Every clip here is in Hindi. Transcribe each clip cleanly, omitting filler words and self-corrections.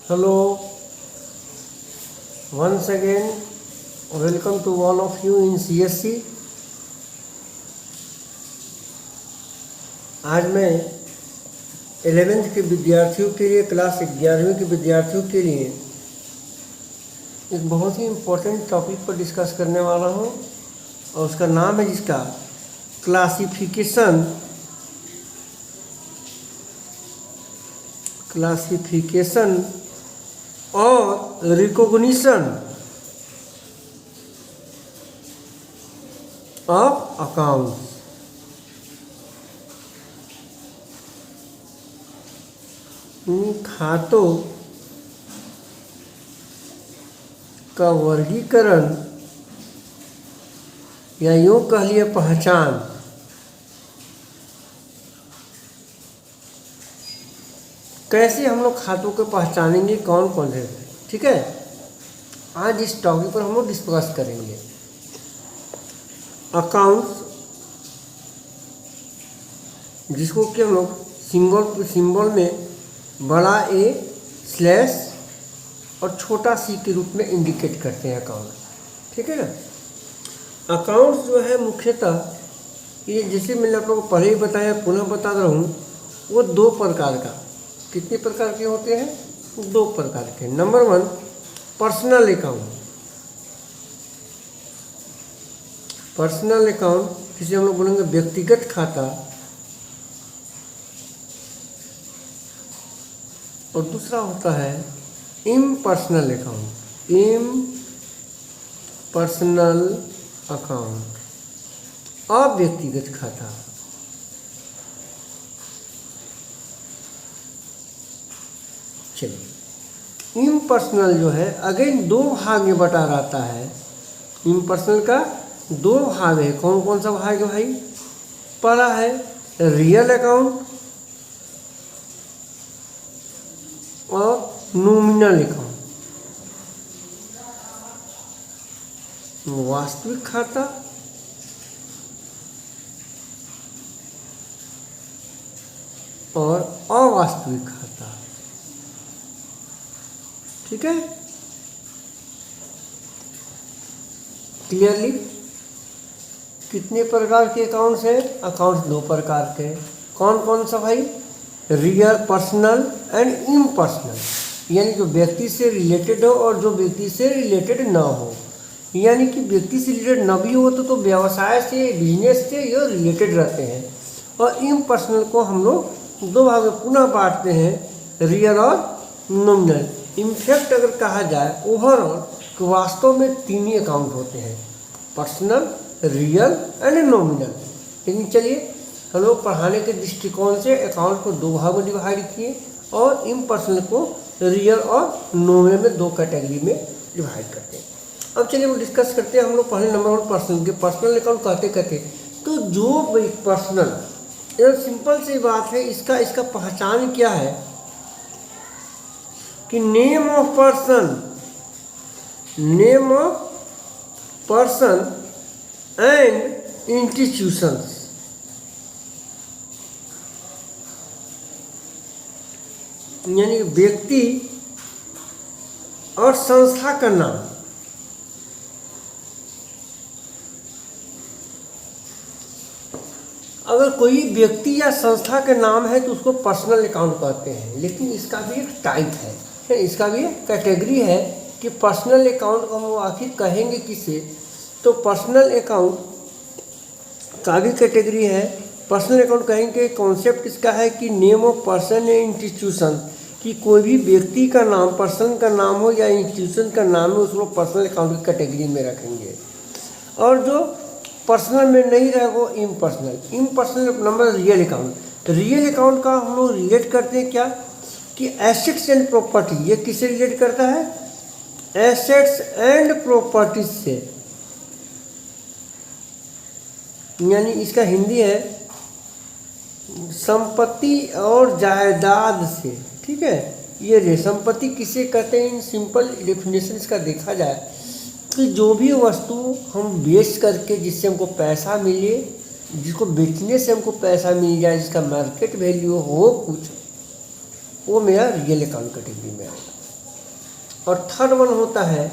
Hello, once again, welcome to all of you in CSC. आज मैं 11th के विद्यार्थियों के लिए, क्लास 11वीं के विद्यार्थियों के लिए एक बहुत ही इम्पोर्टेंट टॉपिक पर डिस्कस करने वाला हूँ और उसका नाम है जिसका क्लासिफिकेशन और रिकॉग्निशन ऑफ अकाउंट्स। खातों का वर्गीकरण या यूँ कह लिए पहचान। कैसे हम लोग खातों को पहचानेंगे, कौन कौन से, ठीक है। आज इस टॉपिक पर हम लोग डिस्कस करेंगे। अकाउंट्स, जिसको कि हम लोग सिंबल में बड़ा ए स्लैश और छोटा सी के रूप में इंडिकेट करते हैं अकाउंट, ठीक है ना। अकाउंट्स जो है मुख्यतः ये, जैसे मैंने आप लोगों को पहले ही बताया, पुनः बता रहा हूँ, वो दो प्रकार का, कितने प्रकार के होते हैं, दो प्रकार के। Number 1 personal account. Personal account जिसे हम लोग बोलेंगे व्यक्तिगत खाता, और दूसरा होता है इम्पर्सनल अकाउंट। इम्पर्सनल अकाउंट, अव्यक्तिगत खाता। चलिए, इम्पर्सनल जो है अगेन दो भाग में बटा रहता है। इम्पर्सनल का दो भाग है। कौन कौन सा भाग है भाई? पहला है रियल अकाउंट और नॉमिनल अकाउंट, वास्तविक खाता और अवास्तविक खाता, ठीक है। क्लियरली कितने प्रकार के अकाउंट्स हैं? अकाउंट्स दो प्रकार के। कौन कौन सा भाई? रियल, पर्सनल एंड इम्पर्सनल, यानी जो व्यक्ति से रिलेटेड हो और जो व्यक्ति से रिलेटेड ना हो। यानी कि व्यक्ति से रिलेटेड न भी हो तो व्यवसाय से, बिजनेस से ये रिलेटेड रहते हैं। और इम्पर्सनल को हम लोग दो भाग में पुनः बांटते हैं, रियल और नॉमिनल। इनफैक्ट अगर कहा जाए ओवरऑल तो वास्तव में तीन ही अकाउंट होते हैं, पर्सनल, रियल एंड नॉमिनल। लेकिन चलिए, हम लोग पढ़ाने के दृष्टिकोण से अकाउंट को दो भाग में डिवाइड किए और इम्पर्सनल को रियल और नॉमिनल में दो कैटेगरी में डिवाइड करते हैं। अब चलिए वो डिस्कस करते हैं। हम लोग पहले नंबर 1 पर्सनल के। पर्सनल अकाउंट कहते तो जो पर्सनल, ये सिंपल सी बात है। इसका पहचान क्या है कि name of person and institutions. यानी व्यक्ति और संस्था का नाम। अगर कोई व्यक्ति या संस्था का नाम है तो उसको पर्सनल अकाउंट कहते हैं। लेकिन इसका भी एक टाइप है, इसका भी एक कैटेगरी है कि पर्सनल अकाउंट को हम आखिर कहेंगे किसे। तो पर्सनल अकाउंट का भी कैटेगरी है। पर्सनल अकाउंट कहेंगे, कॉन्सेप्ट इसका है कि नेम ऑफ पर्सन या इंस्टीट्यूशन, कि कोई भी व्यक्ति का नाम, पर्सन का नाम हो या इंस्टीट्यूशन का नाम हो, उसको पर्सनल अकाउंट की कैटेगरी में रखेंगे। और जो पर्सनल में नहीं रहे वो impersonal number real account. Real account का हम लोग रिलेट करते हैं क्या कि एसेट्स एंड प्रॉपर्टी। ये किससे रिलेट करता है? एसेट्स एंड प्रॉपर्टीज से। यानी इसका हिंदी है संपत्ति और जायदाद से, ठीक है। ये संपत्ति किसे कहते हैं? इन सिंपल डेफिनेशन का देखा जाए कि जो भी वस्तु हम बेच करके जिससे हमको पैसा मिले, जिसको बेचने से हमको पैसा मिल जाए, जिसका मार्केट वैल्यू हो कुछ, वो मेरा रियल अकाउंट कैटेगरी में आएगा। और थर्ड वन होता है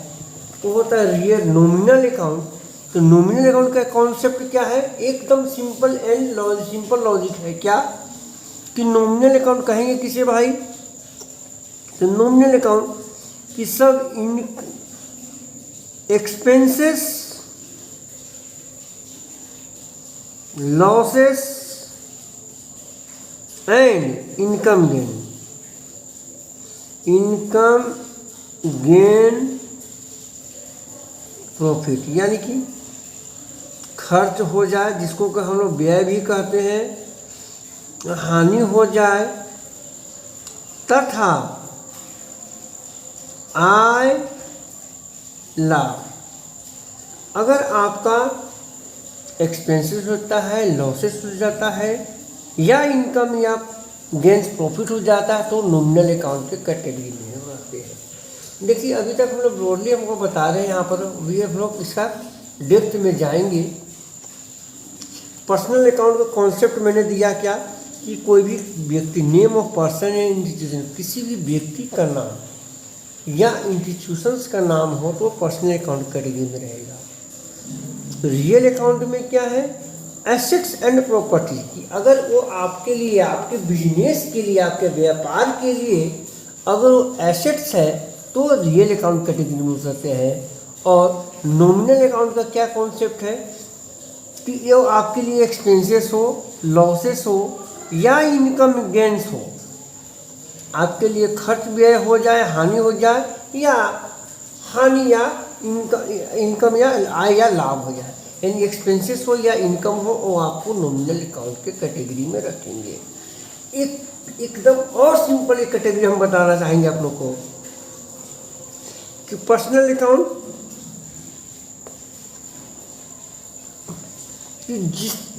वो होता है रियल नॉमिनल अकाउंट। तो नॉमिनल अकाउंट का कॉन्सेप्ट क्या है, एकदम सिंपल एंड सिंपल लॉजिक है क्या कि नॉमिनल अकाउंट कहेंगे किसे भाई, तो नॉमिनल अकाउंट कि सब इन expenses, losses and income gain profit, यानी कि खर्च हो जाए जिसको कि हम लोग व्यय भी कहते हैं, हानि हो जाए तथा आय लाभ। अगर आपका एक्सपेंसेस होता है, लॉसेस हो जाता है या इनकम या गेन्स प्रॉफिट हो जाता है तो नॉमिनल अकाउंट के कैटेगरी में रहते हैं। देखिए अभी तक हम लोग ब्रॉडली हमको बता रहे हैं, यहाँ पर भी हम लोग इसका डेप्थ में जाएंगे। पर्सनल अकाउंट का कॉन्सेप्ट मैंने दिया क्या कि कोई भी व्यक्ति, नेम ऑफ पर्सन या इंस्टीट्यूशन, किसी भी व्यक्ति का नाम या इंस्टीट्यूशंस का नाम हो तो पर्सनल अकाउंट कैटेगरी में रहेगा। रियल अकाउंट में क्या है, एसेट्स एंड प्रॉपर्टी की, अगर वो आपके लिए, आपके बिजनेस के लिए, आपके व्यापार के लिए अगर वो एसेट्स है तो रियल अकाउंट कैटेगरी में हो सकते हैं। और नॉमिनल अकाउंट का क्या कॉन्सेप्ट है कि ये आपके लिए एक्सपेंसेस हो, लॉसेस हो या इनकम गेन्स हो, आपके लिए खर्च व्यय हो जाए, हानि हो जाए या हानि या इनकम या आय या लाभ हो जाए, यानी एक्सपेंसेस हो या इनकम हो, वो आपको नॉमिनल अकाउंट के कैटेगरी में रखेंगे। एकदम और सिंपल एक कैटेगरी हम बताना चाहेंगे आप लोग को कि पर्सनल अकाउंट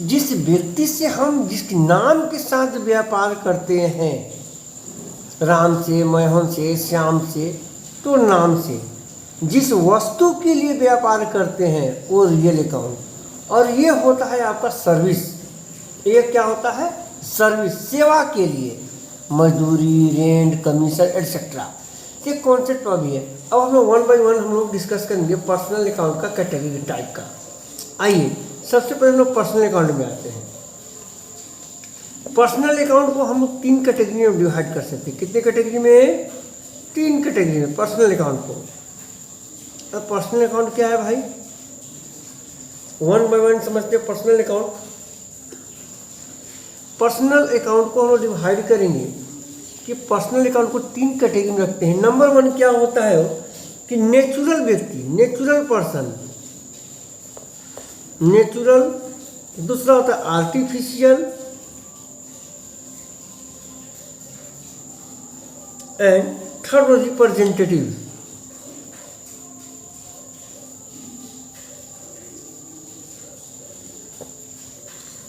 जिस व्यक्ति से हम जिस नाम के साथ व्यापार करते हैं, राम से, मोहन से, श्याम से, तो नाम से जिस वस्तु के लिए व्यापार करते हैं वो रियल अकाउंट। और ये होता है आपका सर्विस, ये क्या होता है, सर्विस, सेवा के लिए, मजदूरी, रेंट, कमीशन एटसेट्रा, ये कॉन्सेप्ट भी है। अब हम लोग वन बाय वन हम लोग डिस्कस करेंगे पर्सनल अकाउंट का कैटेगरी टाइप का। आइए सबसे पहले हम लोग पर्सनल अकाउंट में आते हैं। पर्सनल अकाउंट को हम लोग 3 कैटेगरी में डिवाइड कर सकते हैं। कितने कैटेगरी में, 3 कैटेगरी में पर्सनल अकाउंट को। अब पर्सनल अकाउंट क्या है भाई, वन बाय वन समझते हैं। पर्सनल अकाउंट, पर्सनल अकाउंट को हम लोग डिवाइड करेंगे कि पर्सनल अकाउंट को 3 कैटेगरी में रखते हैं। नंबर 1 क्या होता है कि नेचुरल व्यक्ति, नेचुरल पर्सन, नेचुरल। दूसरा होता है आर्टिफिशियल एंड थर्ड रिप्रेजेंटेटिव।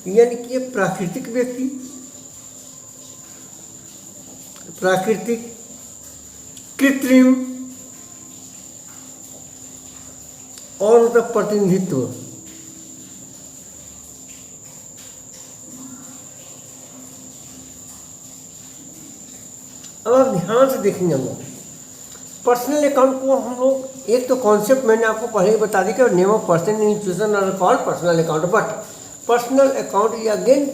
यानी कि ये प्राकृतिक व्यक्ति, प्राकृतिक, कृत्रिम और उनका प्रतिनिधित्व। अब आप ध्यान से देखेंगे हम लोग पर्सनल अकाउंट को हम लोग, एक तो कॉन्सेप्ट मैंने आपको पहले ही बता दी कि name of person institution are called personal account, but personal account ये again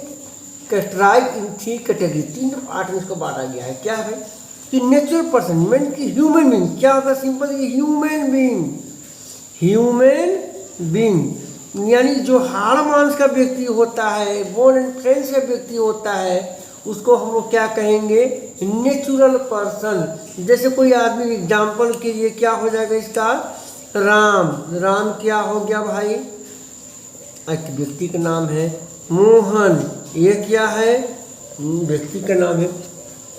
categorize in 3 category, 3 part में इसको बांटा गया है। क्या है कि नेचुरल पर्सन मीन कि ह्यूमन बीइंग, क्या होता है simple, human being, human being यानी जो हाड़ मांस का व्यक्ति होता है, बोन एंड फ्रेंड्स का व्यक्ति होता है, उसको हम लोग क्या कहेंगे, नेचुरल पर्सन। जैसे कोई आदमी एग्जाम्पल के लिए क्या हो जाएगा इसका, राम, राम क्या हो गया भाई, एक व्यक्ति का नाम है। मोहन, ये क्या है, व्यक्ति का नाम है।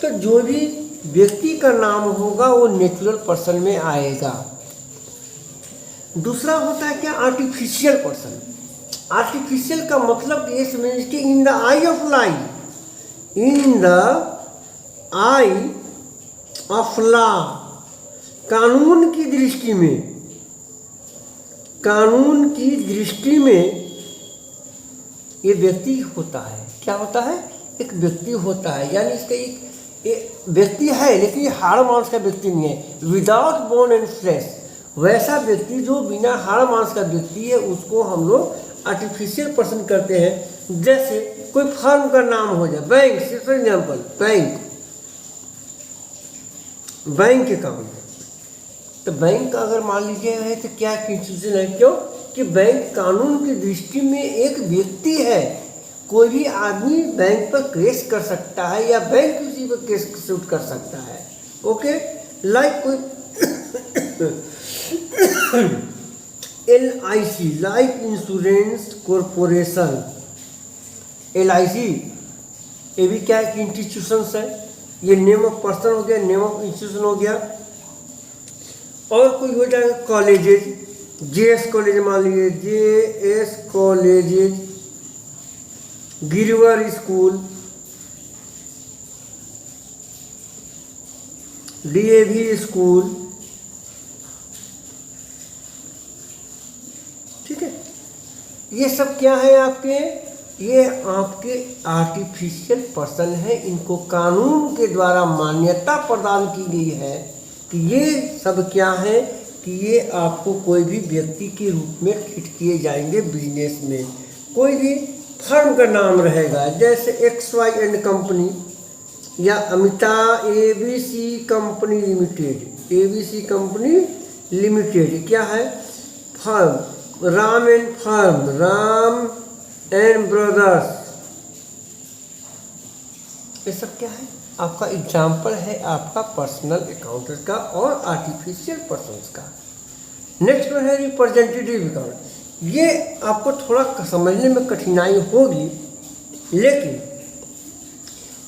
तो जो भी व्यक्ति का नाम होगा वो नेचुरल पर्सन में आएगा। दूसरा होता है क्या, आर्टिफिशियल पर्सन। आर्टिफिशियल का मतलब ये समझिए कि in the I of lie, in the I of law, कानून की दृष्टि में, कानून की दृष्टि में ये व्यक्ति होता है। क्या होता है, एक व्यक्ति होता है, यानी इसका ये व्यक्ति है लेकिन ये हाड़ मांस का व्यक्ति नहीं है, विदाउट बोन एंड फ्लैश। वैसा व्यक्ति जो बिना हाड़ मांस का व्यक्ति है उसको हम लोग आर्टिफिशियल पर्सन करते हैं। जैसे कोई फर्म का नाम हो जाए, bank, for example bank account. तो बैंक अगर मान लीजिए है तो क्या इंस्टीट्यूशन है, क्यों कि बैंक कानून की दृष्टि में एक व्यक्ति है। कोई भी आदमी बैंक पर केस कर सकता है या बैंक किसी पर केस शूट कर सकता है। ओके, लाइक कोई LIC, life insurance corporation, LIC ये भी क्या एक इंस्टीट्यूशन है। ये नेम ऑफ पर्सन हो गया, नेम ऑफ इंस्टीट्यूशन हो गया। और कोई हो जाएगा कॉलेजेज, JS कॉलेज मान लीजिए, JS colleges, Girwar school, DAV school, ठीक है। ये सब क्या है आपके, ये आपके आर्टिफिशियल पर्सन है। इनको कानून के द्वारा मान्यता प्रदान की गई है कि ये सब क्या है कि ये आपको कोई भी व्यक्ति के रूप में ट्रीट किए जाएंगे बिजनेस में। कोई भी फर्म का नाम रहेगा, जैसे XY एंड कंपनी या Amita ABC company limited, ABC company limited क्या है, firm Ram and firm, Ram and brothers, ये सब क्या है आपका एग्जाम्पल है आपका पर्सनल अकाउंट का और आर्टिफिशियल पर्सन का। नेक्स्ट वन है रिप्रेजेंटेटिव अकाउंट। ये आपको थोड़ा समझने में कठिनाई होगी, लेकिन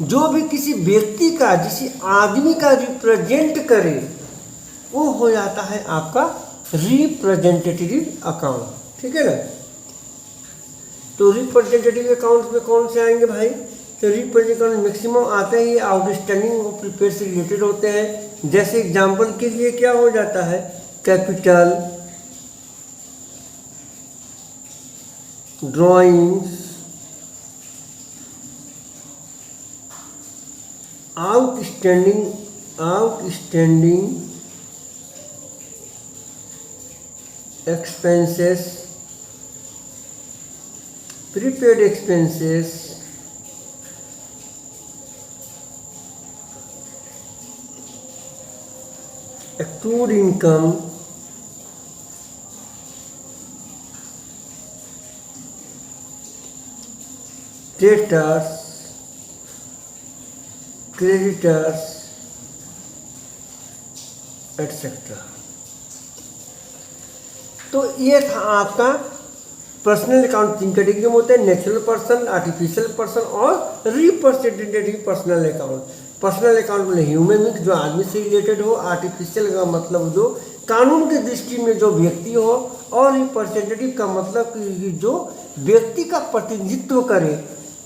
जो भी किसी व्यक्ति का, किसी आदमी का रिप्रेजेंट करे वो हो जाता है आपका रिप्रेजेंटेटिव अकाउंट, ठीक है ना। तो रिप्रेजेंटेटिव अकाउंट में कौन से आएंगे भाई, तो रिप्रेजेंटेटिव अकाउंट मैक्सिमम आते ही आउटस्टैंडिंग और प्रीपेड से रिलेटेड होते हैं। जैसे एग्जाम्पल के लिए क्या हो जाता है, capital, drawings, outstanding expenses, prepaid expenses, accrued income, debtors, creditors, etc. तो ये था आपका पर्सनल अकाउंट। 3 कैटेगरी में होते हैं, नेचुरल पर्सन, आर्टिफिशियल पर्सन और representative personal account. Personal account में ह्यूमन बीइंग जो आदमी से रिलेटेड हो, आर्टिफिशियल का मतलब जो कानून की दृष्टि में जो व्यक्ति हो, और रिप्रेजेंटेटिव का मतलब कि जो व्यक्ति का प्रतिनिधित्व करे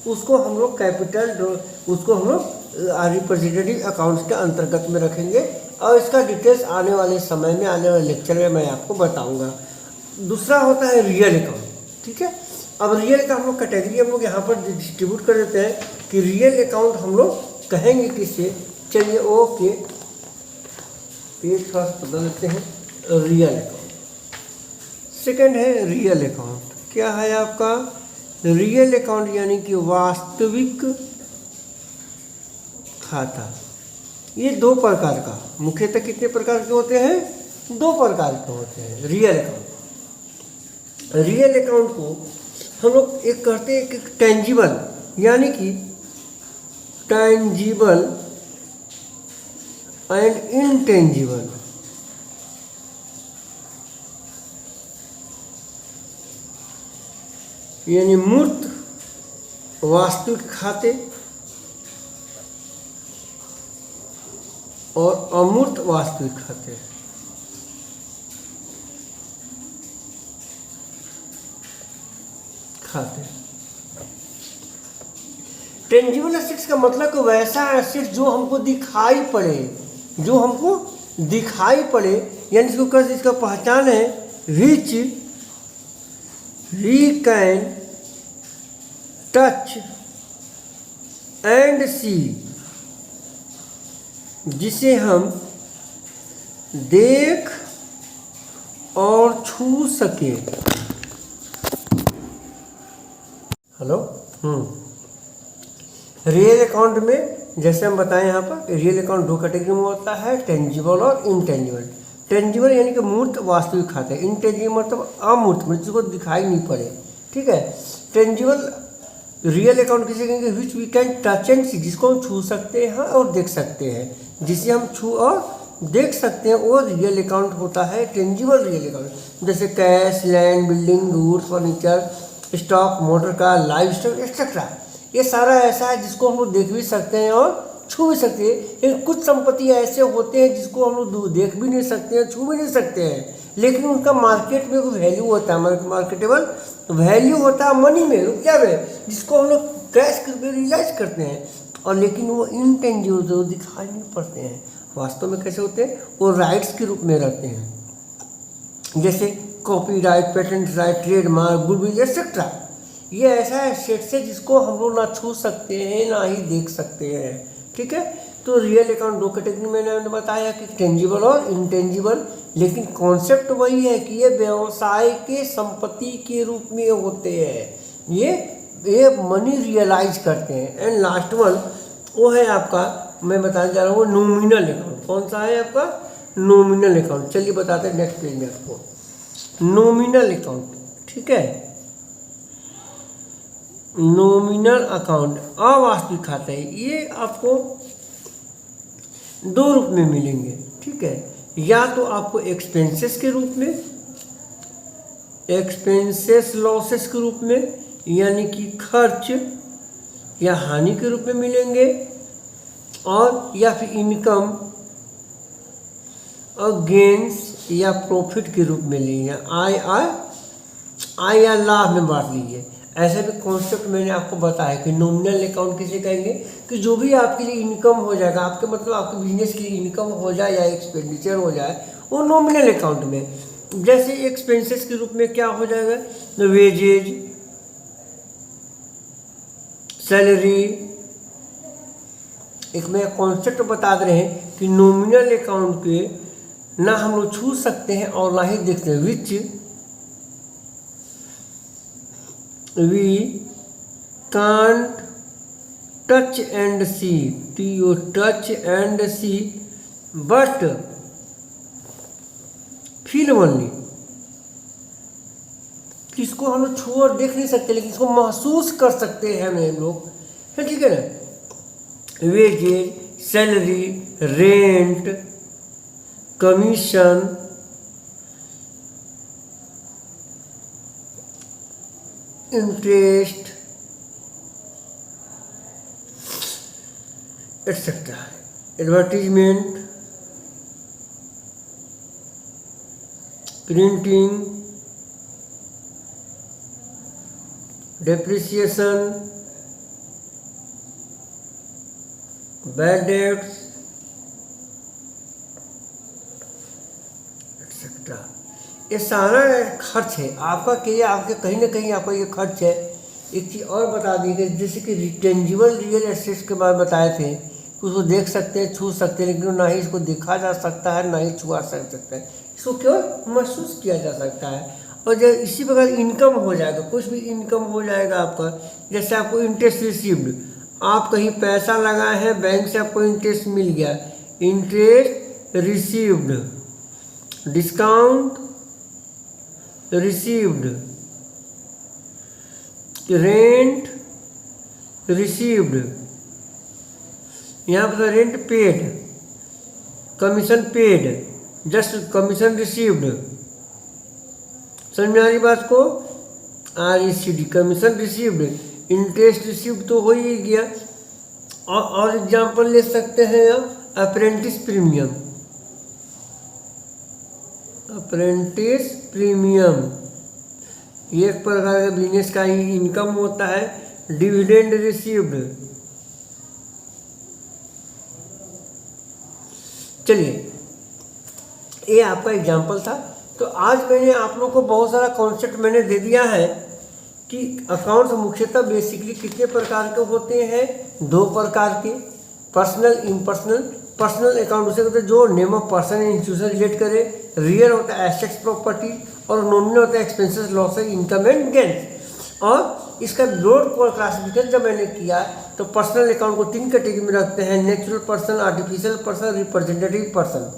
उसको हम लोग कैपिटल, उसको हम लोग रिप्रेजेंटेटिव अकाउंट्स के अंतर्गत में रखेंगे। और इसका डिटेल्स आने वाले समय में, आने वाले लेक्चर में मैं आपको बताऊंगा। दूसरा होता है रियल अकाउंट, ठीक है। अब रियल का हम लोग कैटेगरी हम लोग यहाँ पर डिस्ट्रीब्यूट कर देते हैं कि रियल अकाउंट हम लोग कहेंगे किसे। चलिए ओके, पेज थोड़ा बदल देते हैं। रियल अकाउंट सेकंड है रियल अकाउंट। क्या है आपका रियल अकाउंट, यानी कि वास्तविक खाता। ये 2 प्रकार का, मुख्यतः कितने प्रकार के होते हैं, 2 प्रकार के होते हैं रियल अकाउंट। रियल अकाउंट को हम लोग एक कहते हैं कि टेंजिबल, यानी कि टेंजिबल एंड इनटेंजिबल। यानी मूर्त वास्तविक खाते और अमूर्त वास्तविक खाते। टेंजिबल एसेट्स का मतलब कि वैसा एसेट जो हमको दिखाई पड़े, जो हमको दिखाई पड़े, यानी इसको कैसे, इसका पहचान है which we can touch and see, जिसे हम देख और छू सके। हेलो। रियल अकाउंट में जैसे हम बताएं यहाँ पर रियल अकाउंट दो कैटेगरी में होता है, टेंजिबल और इनटेंजिबल। टेंजिबल यानी कि मूर्त वास्तविक खाता है, इनटेंजिबल मतलब अमूर्त, मतलब जिसको दिखाई नहीं पड़े। ठीक है। टेंजिबल रियल अकाउंट किसे कहेंगे? Which we can touch and see, जिसको हम छू सकते हैं और देख सकते हैं, जिसे हम छू और देख सकते हैं वो रियल अकाउंट होता है, टेंजिबल रियल अकाउंट। जैसे cash, land, building, goods, furniture, stock, motor car, live stock etcetera. ये सारा ऐसा है जिसको हम लोग देख भी सकते हैं और छू भी सकते हैं। लेकिन कुछ संपत्ति ऐसे होते हैं जिसको हम लोग देख भी नहीं सकते हैं, छू भी नहीं सकते हैं, लेकिन उनका मार्केट में कोई वैल्यू होता है, मार्केटेबल वैल्यू होता है मनी में, रुपया में, जिसको हम लोग कैश के रूप में रियलाइज करते हैं। और लेकिन वो इनटेंजिबल जो दिखाई नहीं पड़ते हैं, वास्तव में कैसे होते हैं? वो राइट्स के रूप में रहते हैं, जैसे copyright, patent right, trademark, goodwill etcetera. ये ऐसा एसेट्स है जिसको हम लोग ना छू सकते हैं ना ही देख सकते हैं। ठीक है। तो रियल अकाउंट दो कैटेगरी में मैंने बताया कि टेंजिबल और इनटेंजिबल, लेकिन कॉन्सेप्ट वही है कि ये व्यवसाय के संपत्ति के रूप में होते हैं, ये मनी रियलाइज करते हैं। एंड लास्ट वन वो है आपका, मैं बताने जा रहा हूँ, नॉमिनल अकाउंट। कौन सा है आपका? Nominal account. चलिए बताते हैं नेक्स्ट पेज में आपको नॉमिनल अकाउंट। ठीक है। नॉमिनल अकाउंट अवास्तविक खाता है, ये आपको दो रूप में मिलेंगे। ठीक है। या तो आपको एक्सपेंसेस के रूप में, एक्सपेंसेस लॉसेस के रूप में, यानी कि खर्च या हानि के रूप में मिलेंगे, और या फिर इनकम और गेन्स या प्रॉफिट के रूप में लेंगे, आय या लाभ में बांट लीजिए। ऐसा भी कॉन्सेप्ट मैंने आपको बताया कि नॉमिनल अकाउंट किसे कहेंगे? कि जो भी आपके लिए इनकम हो जाएगा, आपके मतलब आपके बिजनेस के लिए इनकम हो जाए या एक्सपेंडिचर हो जाए, वो नॉमिनल अकाउंट में। जैसे एक्सपेंसेस के रूप में क्या हो जाएगा? Wages, salary. एक मैं कॉन्सेप्ट बता दे रहे हैं कि नॉमिनल अकाउंट के ना हम लोग छू सकते हैं और ना ही देखते हैं, which we can't touch and see, touch and see, but feel only. किसको हम लोग छू और देख नहीं सकते, लेकिन इसको महसूस कर सकते हैं हम लोग, है। ठीक है ना। Wages, salary, rent, commission, interest etcetera, advertisement, printing, depreciation, bad debts etcetera. ये सारा खर्च है आपका, कि आपके कहीं ना कहीं आपका ये खर्च है। एक चीज़ और बता दी गई, जैसे कि टेंजिबल रियल एसेट्स के बारे में बताए थे कि उसको देख सकते हैं, छू सकते हैं, लेकिन ना ही इसको देखा जा सकता है ना ही छुआ सकता है, इसको केवल महसूस किया जा सकता है। और जब इसी प्रकार इनकम हो जाएगा, कुछ भी इनकम हो जाएगा आपका, जैसे आपको इंटरेस्ट रिसीव्ड, आप कहीं पैसा लगाए हैं, बैंक से आपको इंटरेस्ट मिल गया, interest received, discount received, rent received, यहाँ पर rent paid, commission paid, just commission received. समझ में आ रही बात को? RECD, commission received, interest received तो हो ही गया। और एग्जाम्पल ले सकते हैं आप अप्रेंटिस प्रीमियम, अप्रेंटिस प्रीमियम ये एक प्रकार का बिजनेस का ही इनकम होता है। Dividend received. चलिए, ये आपका एग्जाम्पल था। तो आज मैंने आप लोग को बहुत सारा कॉन्सेप्ट मैंने दे दिया है कि अकाउंट्स मुख्यतः बेसिकली कितने प्रकार के होते हैं? दो प्रकार के, पर्सनल, इम्पर्सनल। पर्सनल अकाउंट उसे कहते हैं जो name of person and institution relate करे। रियल होता है एसेट्स प्रॉपर्टी, और नॉमिनल होता है expenses losses income and gains. और इसका ब्रॉड क्लासिफिकेशन जब मैंने किया तो पर्सनल अकाउंट को 3 कैटेगरी में रखते हैं, natural person, artificial person, representative person.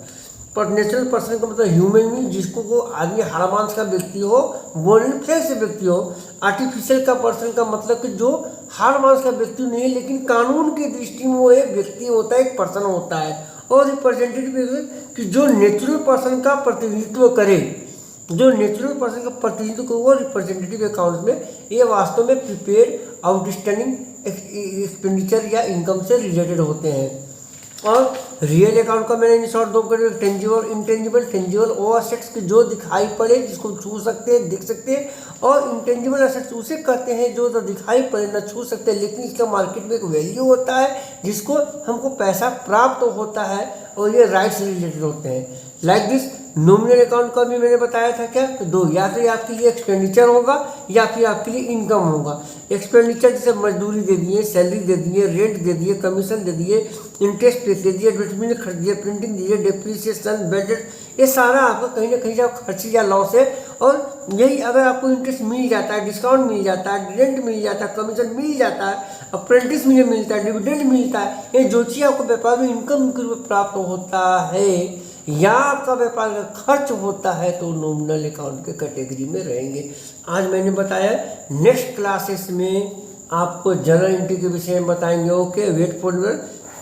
पर नेचुरल पर्सन का मतलब ह्यूमन बीइंग, जिसको वो आदमी हाड़मांस का व्यक्ति हो, बोर्न फ्लेश से व्यक्ति हो। आर्टिफिशियल का पर्सन का मतलब कि जो हाड़मांस का व्यक्ति नहीं है लेकिन कानून की दृष्टि में वो एक व्यक्ति होता है, एक पर्सन होता है। और रिप्रेजेंटेटिव कि जो नेचुरल पर्सन का प्रतिनिधित्व करे, जो नेचुरल पर्सन का प्रतिनिधित्व करे वो रिप्रेजेंटेटिव अकाउंट में ये वास्तव में प्रीपेड आउटस्टैंडिंग एक्सपेंडिचर या इनकम से रिलेटेड होते हैं। और रियल अकाउंट का मैंने इन शॉर्ट दो कर, टेंजिबल इंटेंजिबल। टेंजिबल वो असेट्स के जो दिखाई पड़े, जिसको छू सकते हैं, देख सकते हैं, और इंटेंजिबल असेट्स उसे कहते हैं जो तो दिखाई पड़े ना छू सकते हैं लेकिन इसका मार्केट में एक वैल्यू होता है जिसको हमको पैसा प्राप्त होता है, और ये राइट से रिलेटेड होते हैं। लाइक दिस नॉमिनल अकाउंट का भी मैंने बताया था क्या, तो दो, या तो आपके लिए एक्सपेंडिचर होगा या फिर आपके लिए इनकम होगा। एक्सपेंडिचर जैसे मजदूरी दे दिए, सैलरी दे दिए, रेंट दे दिए, कमीशन दे दिए, इंटरेस्ट पे दे दिए, एडवर्टाइजमेंट खर्च दिए, प्रिंटिंग दिए, डेप्रिसिएशन, बजट, ये सारा आपका कहीं ना कहीं जब खर्च या लॉस है। और यही अगर आपको इंटरेस्ट मिल जाता है, डिस्काउंट मिल जाता है, रेंट मिल जाता है, कमीशन मिल जाता है, अप्रेंटिस मिलता है, डिविडेंड मिलता है, ये जो चीज़ आपको व्यापार में इनकम के रूप में प्राप्त होता है या आपका व्यापार का खर्च होता है तो नॉमिनल अकाउंट के कैटेगरी में रहेंगे। आज मैंने बताया, नेक्स्ट क्लासेस में आपको जनरल एंट्री के विषय में बताएंगे। Okay, wait for your,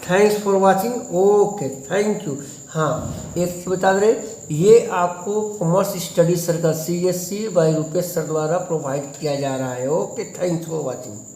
thanks for watching. Okay, thank you. हाँ, एक चीज बता रहे, ये आपको commerce study circle CSC by Rupesh sir द्वारा प्रोवाइड किया जा रहा है। Okay, thanks for watching.